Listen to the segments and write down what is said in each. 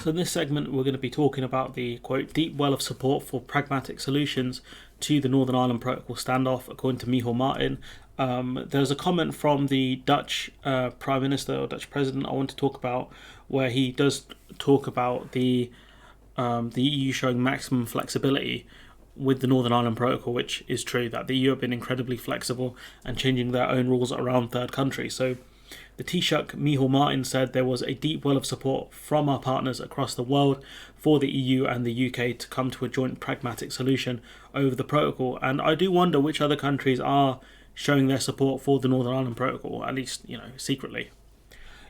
So in this segment, we're going to be talking about the, quote, deep well of support for pragmatic solutions to the Northern Ireland Protocol standoff, according to Micheál Martin. There's a comment from the Dutch Prime Minister or Dutch President I want to talk about, where he does talk about the EU showing maximum flexibility with the Northern Ireland Protocol, which is true, that the EU have been incredibly flexible and changing their own rules around third countries. So the Taoiseach Micheál Martin said there was a deep well of support from our partners across the world for the EU and the UK to come to a joint pragmatic solution over the protocol. And I do wonder which other countries are showing their support for the Northern Ireland Protocol, at least, secretly.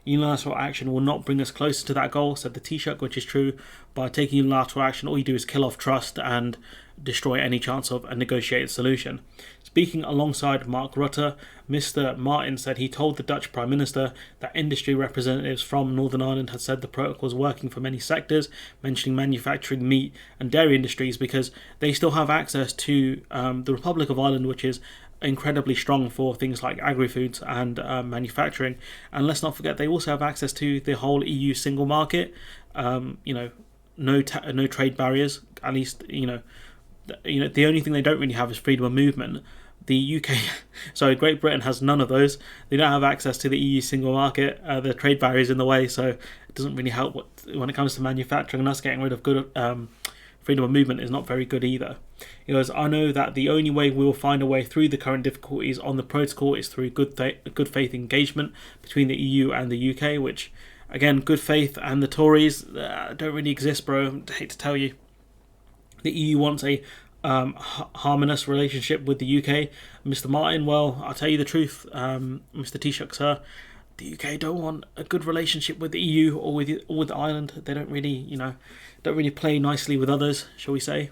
Unilateral action will not bring us closer to that goal, said the Taoiseach, which is true. By taking unilateral action, all you do is kill off trust and destroy any chance of a negotiated solution. Speaking alongside Mark Rutte, Mr. Martin said he told the Dutch Prime Minister that industry representatives from Northern Ireland had said the protocol was working for many sectors, mentioning manufacturing, meat and dairy industries, because they still have access to the Republic of Ireland, which is incredibly strong for things like agri-foods and manufacturing. And let's not forget, they also have access to the whole EU single market. No trade barriers. At least, the only thing they don't really have is freedom of movement. The UK, Great Britain has none of those. They don't have access to the EU single market. The trade barriers in the way, so it doesn't really help when it comes to manufacturing. And us getting rid of good freedom of movement is not very good either. He goes, I know that the only way we will find a way through the current difficulties on the protocol is through good faith engagement between the EU and the UK, which, again, good faith and the Tories don't really exist, bro. I hate to tell you. The EU wants a harmonious relationship with the UK. Mr. Martin, well, I'll tell you the truth, Mr. Taoiseach, sir, the UK don't want a good relationship with the EU or with Ireland. They don't really play nicely with others, shall we say.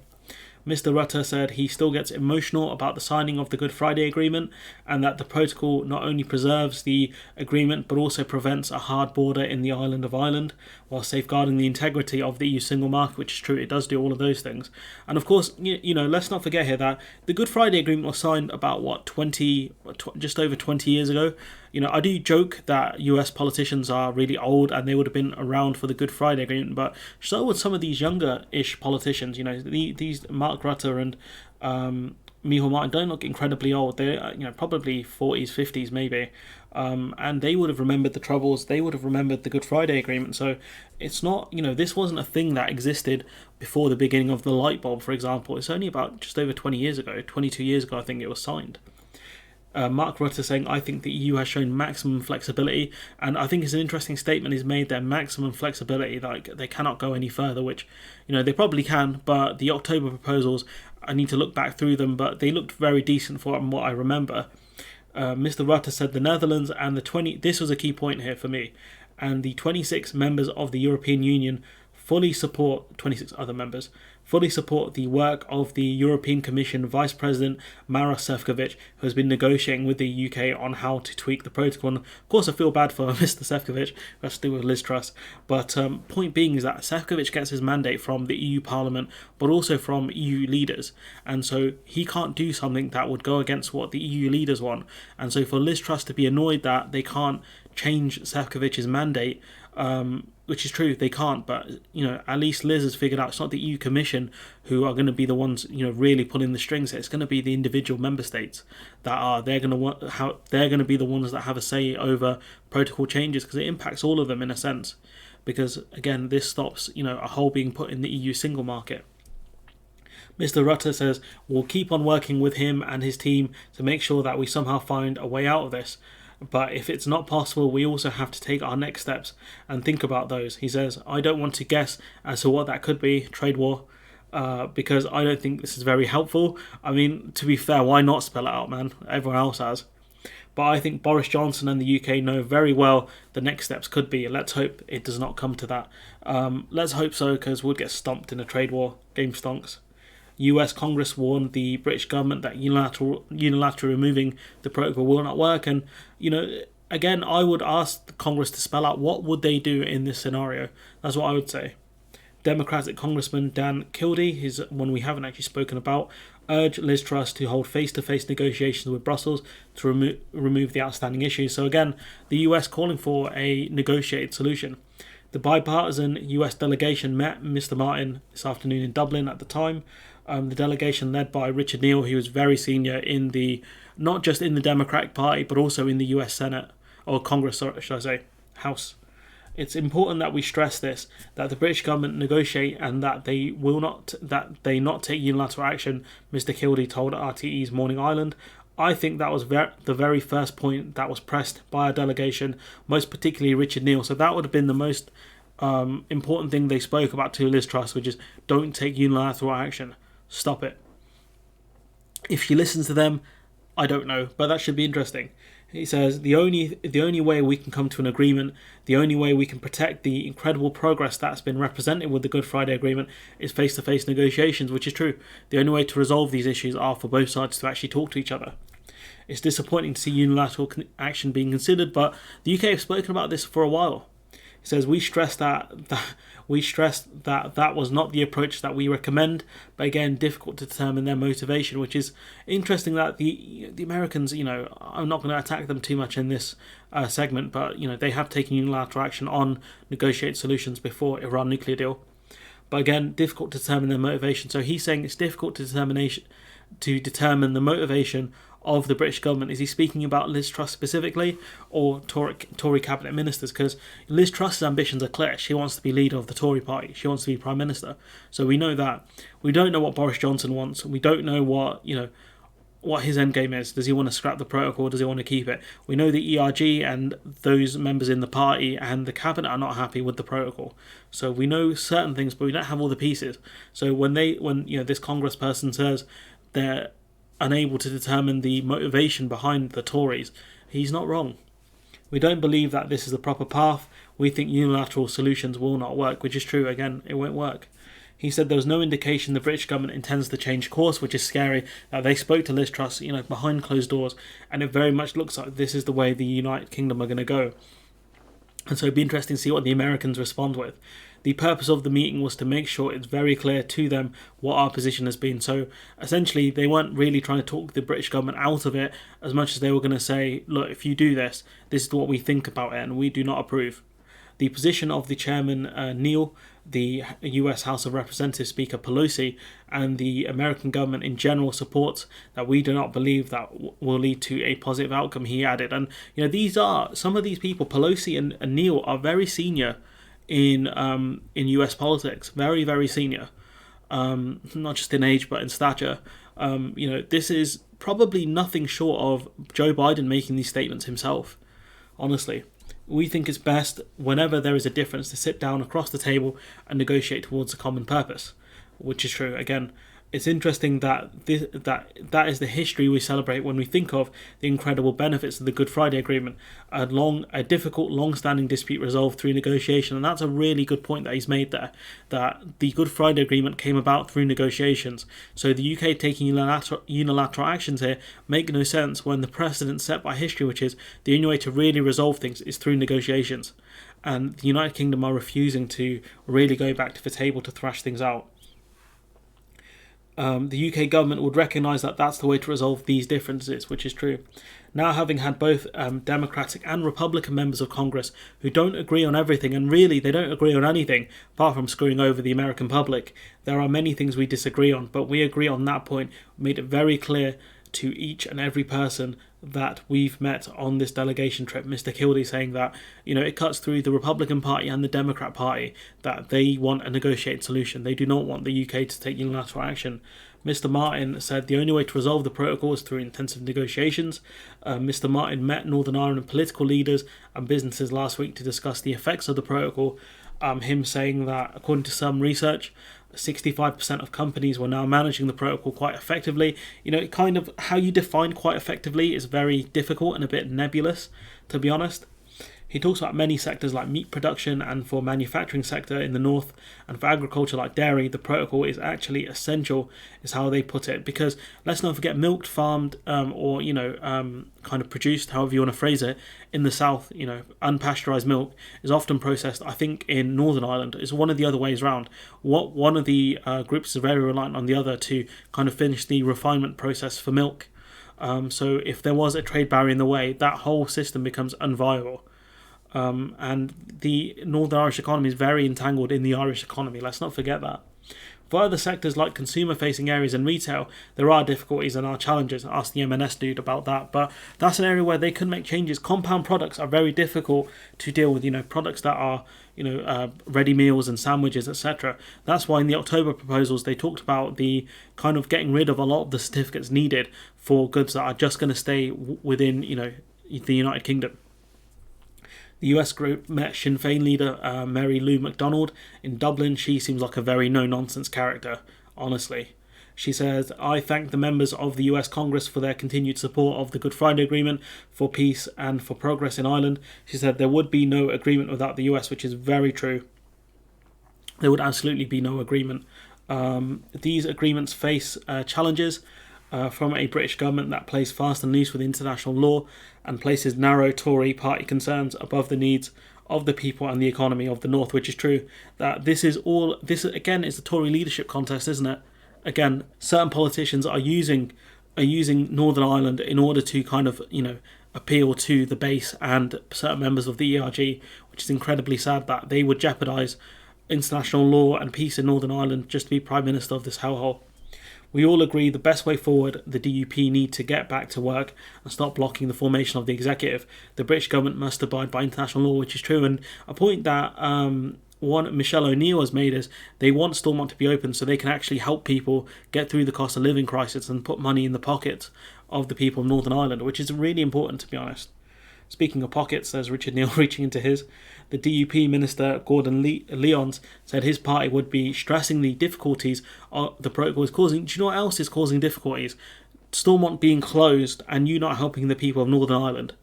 Mr. Rutte said he still gets emotional about the signing of the Good Friday Agreement, and that the protocol not only preserves the agreement but also prevents a hard border in the island of Ireland, while safeguarding the integrity of the EU single market, which is true, it does do all of those things. And of course, let's not forget here that the Good Friday Agreement was signed about, just over 20 years ago. I do joke that US politicians are really old and they would have been around for the Good Friday Agreement, but so would some of these younger-ish politicians. These Mark Rutte and Micheál Martin don't look incredibly old. They're probably 40s, 50s maybe, and they would have remembered the Troubles. They would have remembered the Good Friday Agreement. So it's not, this wasn't a thing that existed before the beginning of the light bulb, for example. It's only about just over 20 years ago, 22 years ago, I think it was signed. Mark Rutte saying, I think the EU has shown maximum flexibility, and I think it's an interesting statement he's made there, maximum flexibility, like they cannot go any further, which, they probably can, but the October proposals, I need to look back through them, but they looked very decent from what I remember. Mr. Rutte said the Netherlands and this was a key point here for me, and the 26 members of the European Union fully support 26 other members fully support the work of the European Commission Vice President Maroš Šefčovič, who has been negotiating with the UK on how to tweak the protocol. And of course, I feel bad for Mr. Šefčovič, who has to do with Liz Truss. But point being is that Šefčovič gets his mandate from the EU Parliament, but also from EU leaders. And so he can't do something that would go against what the EU leaders want. And so for Liz Truss to be annoyed that they can't change Šefčovič's mandate, which is true, they can't, but at least Liz has figured out it's not the EU Commission who are going to be the ones really pulling the strings. It's going to be the individual member states they're going to be the ones that have a say over protocol changes, because it impacts all of them in a sense. Because again, this stops a hole being put in the EU single market. Mr. Rutte says we'll keep on working with him and his team to make sure that we somehow find a way out of this. But if it's not possible, we also have to take our next steps and think about those. He says, I don't want to guess as to what that could be, trade war, because I don't think this is very helpful. I mean, to be fair, why not spell it out, man? Everyone else has. But I think Boris Johnson and the UK know very well the next steps could be. Let's hope it does not come to that. Let's hope so, because we'll get stumped in a trade war. Game stonks. US Congress warned the British government that unilaterally removing the protocol will not work. And, again, I would ask the Congress to spell out what would they do in this scenario. That's what I would say. Democratic Congressman Dan Kildee, he's one we haven't actually spoken about, urged Liz Truss to hold face-to-face negotiations with Brussels to remove the outstanding issues. So again, the US calling for a negotiated solution. The bipartisan US delegation met Mr. Martin this afternoon in Dublin at the time. The delegation led by Richard Neal, who was very senior in not just in the Democratic Party, but also in the US Senate, or Congress, should I say, House. It's important that we stress this, that the British government negotiate and that they not take unilateral action, Mr. Kildee told RTE's Morning Island. I think that was the very first point that was pressed by our delegation, most particularly Richard Neal. So that would have been the most important thing they spoke about to Liz Truss, which is don't take unilateral action. Stop it. If she listens to them, I don't know, but that should be interesting. He says the only way we can come to an agreement, the only way we can protect the incredible progress that's been represented with the Good Friday Agreement is face-to-face negotiations, which is true. The only way to resolve these issues are for both sides to actually talk to each other. It's disappointing to see unilateral action being considered, but the UK have spoken about this for a while. He says we stressed that was not the approach that we recommend, but again, difficult to determine their motivation, which is interesting that the Americans, I'm not going to attack them too much in this segment, but they have taken unilateral action on negotiated solutions before Iran nuclear deal. But again, difficult to determine their motivation. So he's saying it's difficult to determine the motivation of the British government. Is he speaking about Liz Truss specifically, or Tory cabinet ministers? Because Liz Truss's ambitions are clear. She wants to be leader of the Tory party. She wants to be prime minister. So we know that. We don't know what Boris Johnson wants. We don't know what his end game is. Does he want to scrap the protocol? Does he want to keep it? We know the ERG and those members in the party and the cabinet are not happy with the protocol. So we know certain things, but we don't have all the pieces. So when this Congress person says they're unable to determine the motivation behind the Tories, he's not wrong. We don't believe that this is the proper path. We think unilateral solutions will not work, which is true. Again, it won't work. He said there was no indication the British government intends to change course, which is scary. They spoke to Liz Truss, behind closed doors, and it very much looks like this is the way the United Kingdom are going to go. And so it'd be interesting to see what the Americans respond with. The purpose of the meeting was to make sure it's very clear to them what our position has been. So essentially, they weren't really trying to talk the British government out of it as much as they were going to say, look, if you do this, this is what we think about it and we do not approve. The position of the chairman, Neal, the US House of Representatives Speaker Pelosi, and the American government in general supports that we do not believe that will lead to a positive outcome, he added. And, some of these people, Pelosi and Neal, are very senior in US politics, very, very senior, not just in age, but in stature. This is probably nothing short of Joe Biden making these statements himself, honestly. We think it's best, whenever there is a difference, to sit down across the table and negotiate towards a common purpose, which is true. Again, it's interesting that that is the history we celebrate when we think of the incredible benefits of the Good Friday Agreement, a difficult, long-standing dispute resolved through negotiation, and that's a really good point that he's made there, that the Good Friday Agreement came about through negotiations. So the UK taking unilateral actions here make no sense when the precedent set by history, which is the only way to really resolve things is through negotiations, and the United Kingdom are refusing to really go back to the table to thrash things out. The UK government would recognise that that's the way to resolve these differences, which is true. Now, having had both Democratic and Republican members of Congress who don't agree on everything, and really they don't agree on anything apart from screwing over the American public, there are many things we disagree on, but we agree on that point. We made it very clear to each and every person that we've met on this delegation trip. Mr. Kildee saying that, it cuts through the Republican Party and the Democrat Party, that they want a negotiated solution. They do not want the UK to take unilateral action. Mr. Martin said the only way to resolve the protocol is through intensive negotiations. Mr. Martin met Northern Ireland political leaders and businesses last week to discuss the effects of the protocol. Him saying that, according to some research, 65% of companies were now managing the protocol quite effectively. Kind of how you define quite effectively is very difficult and a bit nebulous, to be honest. He talks about many sectors like meat production, and for manufacturing sector in the north, and for agriculture like dairy, the protocol is actually essential, is how they put it. Because let's not forget, milked, farmed, or kind of produced, however you want to phrase it, in the south, unpasteurized milk is often processed. I think in Northern Ireland is one of the other ways around. One of the groups is very reliant on the other to kind of finish the refinement process for milk. So if there was a trade barrier in the way, that whole system becomes unviable. And the Northern Irish economy is very entangled in the Irish economy. Let's not forget that. For other sectors like consumer-facing areas and retail, there are difficulties and are challenges. Ask the M&S dude about that. But that's an area where they can make changes. Compound products are very difficult to deal with. Products that are ready meals and sandwiches, etc. That's why in the October proposals they talked about the kind of getting rid of a lot of the certificates needed for goods that are just going to stay within the United Kingdom. The US group met Sinn Féin leader Mary Lou MacDonald in Dublin. She seems like a very no-nonsense character, honestly. She says, I thank the members of the US Congress for their continued support of the Good Friday Agreement for peace and for progress in Ireland. She said there would be no agreement without the US, which is very true. There would absolutely be no agreement. These agreements face challenges from a British government that plays fast and loose with international law and places narrow Tory party concerns above the needs of the people and the economy of the North, which is true. That this again is the Tory leadership contest, isn't it? Again, certain politicians are using Northern Ireland in order to kind of appeal to the base and certain members of the ERG, which is incredibly sad that they would jeopardise international law and peace in Northern Ireland just to be Prime Minister of this hellhole. We all agree the best way forward, the DUP need to get back to work and stop blocking the formation of the executive. The British government must abide by international law, which is true. And a point that Michelle O'Neill has made is they want Stormont to be open so they can actually help people get through the cost of living crisis and put money in the pockets of the people of Northern Ireland, which is really important, to be honest. Speaking of pockets, there's Richard Neal reaching into his. The DUP minister, Gordon Lyons, said his party would be stressing the difficulties the protocol is causing. Do you know what else is causing difficulties? Stormont being closed and you not helping the people of Northern Ireland.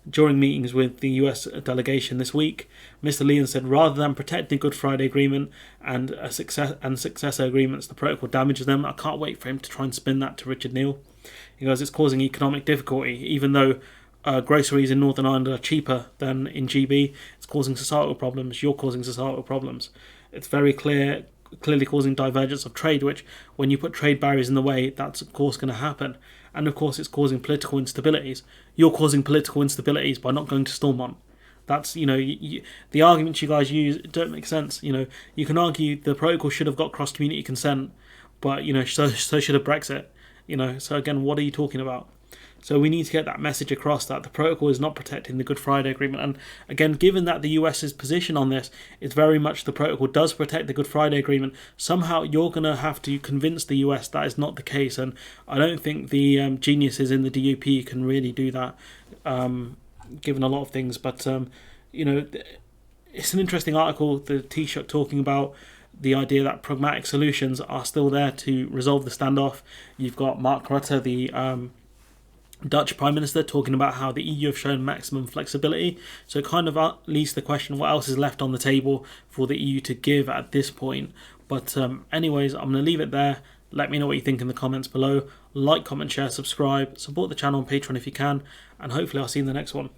During meetings with the US delegation this week, Mr. Lyons said rather than protecting Good Friday Agreement and successor agreements, the protocol damages them. I can't wait for him to try and spin that to Richard Neal. He goes, it's causing economic difficulty, even though groceries in Northern Ireland are cheaper than in GB. It's causing societal problems. You're causing societal problems. It's very clearly causing divergence of trade, which when you put trade barriers in the way, that's of course going to happen. And of course it's causing political instabilities. You're causing political instabilities by not going to Stormont. That's, the arguments you guys use don't make sense. You can argue the protocol should have got cross-community consent, but, so should have Brexit. So again, what are you talking about? So we need to get that message across that the protocol is not protecting the Good Friday Agreement. And again, given that the US's position on this is very much the protocol does protect the Good Friday Agreement, somehow you're going to have to convince the US that is not the case. And I don't think the geniuses in the DUP can really do that, given a lot of things. But, it's an interesting article, the Taoiseach talking about the idea that pragmatic solutions are still there to resolve the standoff. You've got Mark Rutte, the Dutch Prime Minister, talking about how the EU have shown maximum flexibility. So it kind of leads to the question, what else is left on the table for the EU to give at this point? But anyways, I'm going to leave it there. Let me know what you think in the comments below. Like, comment, share, subscribe. Support the channel on Patreon if you can. And hopefully I'll see you in the next one.